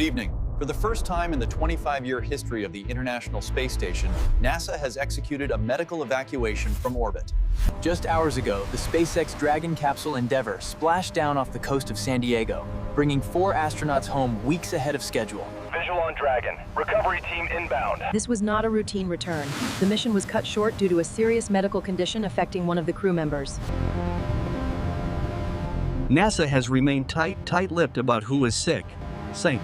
Good evening. For the first time in the 25-year history of the International Space Station, NASA has executed a medical evacuation from orbit. Just hours ago, the SpaceX Dragon capsule Endeavour splashed down off the coast of San Diego, bringing 4 astronauts home weeks ahead of schedule. Visual on Dragon. Recovery team inbound. This was not a routine return. The mission was cut short due to a serious medical condition affecting one of the crew members. NASA has remained tight-lipped about who is sick. Saying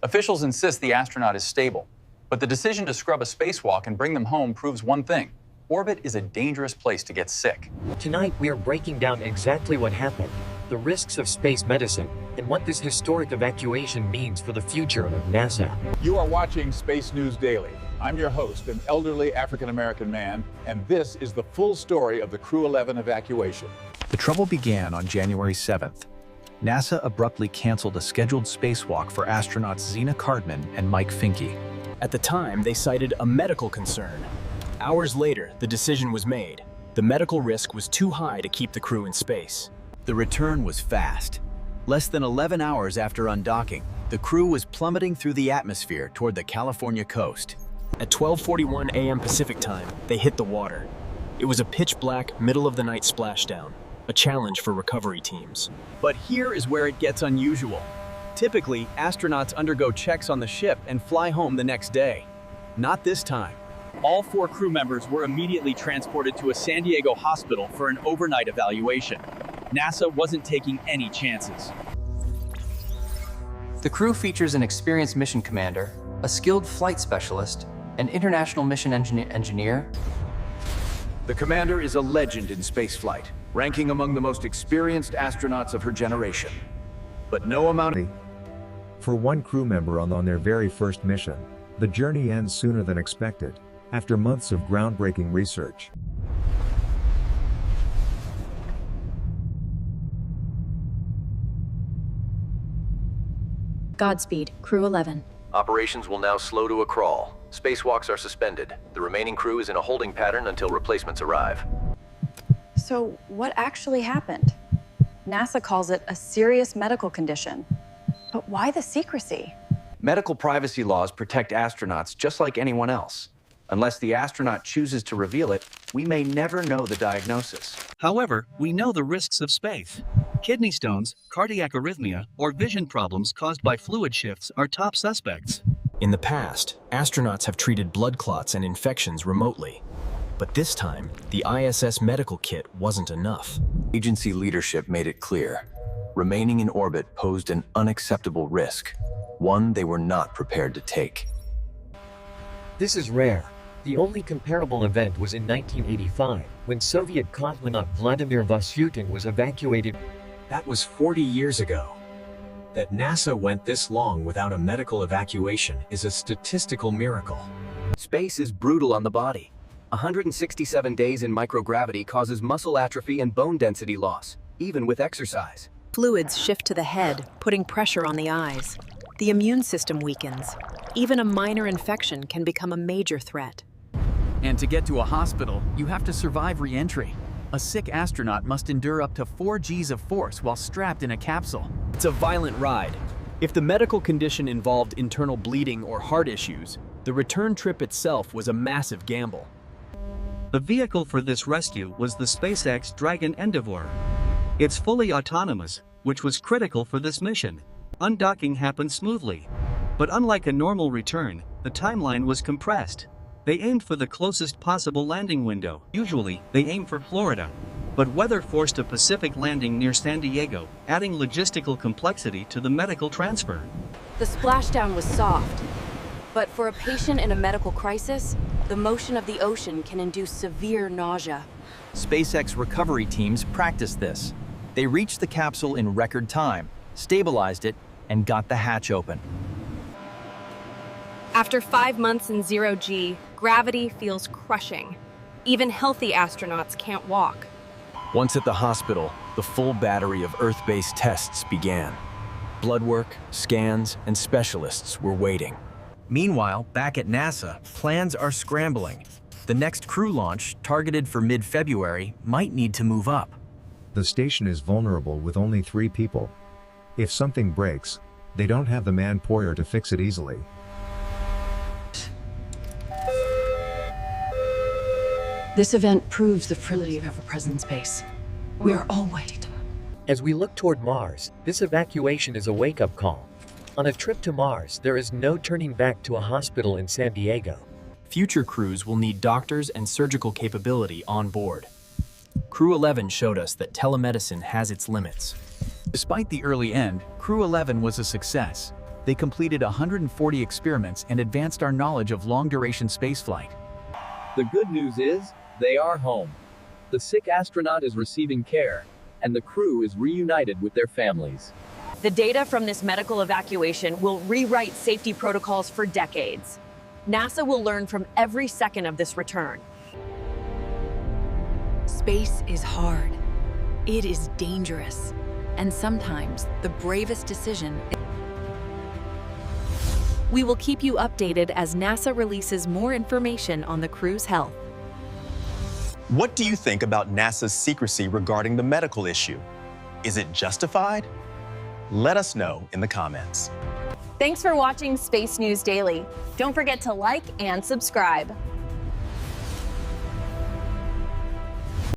Officials insist the astronaut is stable, but the decision to scrub a spacewalk and bring them home proves one thing: orbit is a dangerous place to get sick. Tonight we are breaking down exactly what happened, the risks of space medicine, and what this historic evacuation means for the future of NASA. You are watching Space News Daily. I'm your host, an elderly African-American man, and this is the full story of the Crew-11 evacuation. The trouble began on January 7th. NASA abruptly canceled a scheduled spacewalk for astronauts Zena Cardman and Fincke. At the time, they cited a medical concern. Hours later, the decision was made. The medical risk was too high to keep the crew in space. The return was fast. Less than 11 hours after undocking, the crew was plummeting through the atmosphere toward the California coast. At 12:41 a.m. Pacific time, they hit the water. It was a pitch-black, middle-of-the-night splashdown, a challenge for recovery teams. But here is where it gets unusual. Typically, astronauts undergo checks on the ship and fly home the next day. Not this time. All 4 crew members were immediately transported to a San Diego hospital for an overnight evaluation. NASA wasn't taking any chances. The crew features an experienced mission commander, a skilled flight specialist, an international mission engineer. The commander is a legend in spaceflight, ranking among the most experienced astronauts of her generation. But no amount of... For one crew member on their very first mission, the journey ends sooner than expected, after months of groundbreaking research. Godspeed, Crew-11. Operations will now slow to a crawl. Spacewalks are suspended. The remaining crew is in a holding pattern until replacements arrive. So what actually happened? NASA calls it a serious medical condition. But why the secrecy? Medical privacy laws protect astronauts just like anyone else. Unless the astronaut chooses to reveal it, we may never know the diagnosis. However, we know the risks of space. Kidney stones, cardiac arrhythmia, or vision problems caused by fluid shifts are top suspects. In the past, astronauts have treated blood clots and infections remotely. But this time, the ISS medical kit wasn't enough. Agency leadership made it clear. Remaining in orbit posed an unacceptable risk, one they were not prepared to take. This is rare. The only comparable event was in 1985, when Soviet cosmonaut Vladimir Vasutin was evacuated. That was 40 years ago. That NASA went this long without a medical evacuation is a statistical miracle. Space is brutal on the body. 167 days in microgravity causes muscle atrophy and bone density loss, even with exercise. Fluids shift to the head, putting pressure on the eyes. The immune system weakens. Even a minor infection can become a major threat. And to get to a hospital, you have to survive re-entry. A sick astronaut must endure up to 4 Gs of force while strapped in a capsule. It's a violent ride. If the medical condition involved internal bleeding or heart issues, the return trip itself was a massive gamble. The vehicle for this rescue was the SpaceX Dragon Endeavour. It's fully autonomous, which was critical for this mission. Undocking happened smoothly. But unlike a normal return, the timeline was compressed. They aimed for the closest possible landing window. Usually, they aim for Florida. But weather forced a Pacific landing near San Diego, adding logistical complexity to the medical transfer. The splashdown was soft. But for a patient in a medical crisis, the motion of the ocean can induce severe nausea. SpaceX recovery teams practiced this. They reached the capsule in record time, stabilized it, and got the hatch open. After 5 months in 0G, gravity feels crushing. Even healthy astronauts can't walk. Once at the hospital, the full battery of Earth-based tests began. Blood work, scans, and specialists were waiting. Meanwhile, back at NASA, plans are scrambling. The next crew launch, targeted for mid-February, might need to move up. The station is vulnerable with only 3 people. If something breaks, they don't have the manpower to fix it easily. This event proves the fragility of ever-present space. We are all waiting. As we look toward Mars, this evacuation is a wake-up call. On a trip to Mars, there is no turning back to a hospital in San Diego. Future crews will need doctors and surgical capability on board. Crew-11 showed us that telemedicine has its limits. Despite the early end, Crew-11 was a success. They completed 140 experiments and advanced our knowledge of long-duration spaceflight. The good news is, they are home. The sick astronaut is receiving care, and the crew is reunited with their families. The data from this medical evacuation will rewrite safety protocols for decades. NASA will learn from every second of this return. Space is hard. It is dangerous. And sometimes the bravest decision. We will keep you updated as NASA releases more information on the crew's health. What do you think about NASA's secrecy regarding the medical issue? Is it justified? Let us know in the comments. Thanks for watching Space News Daily. Don't forget to like and subscribe.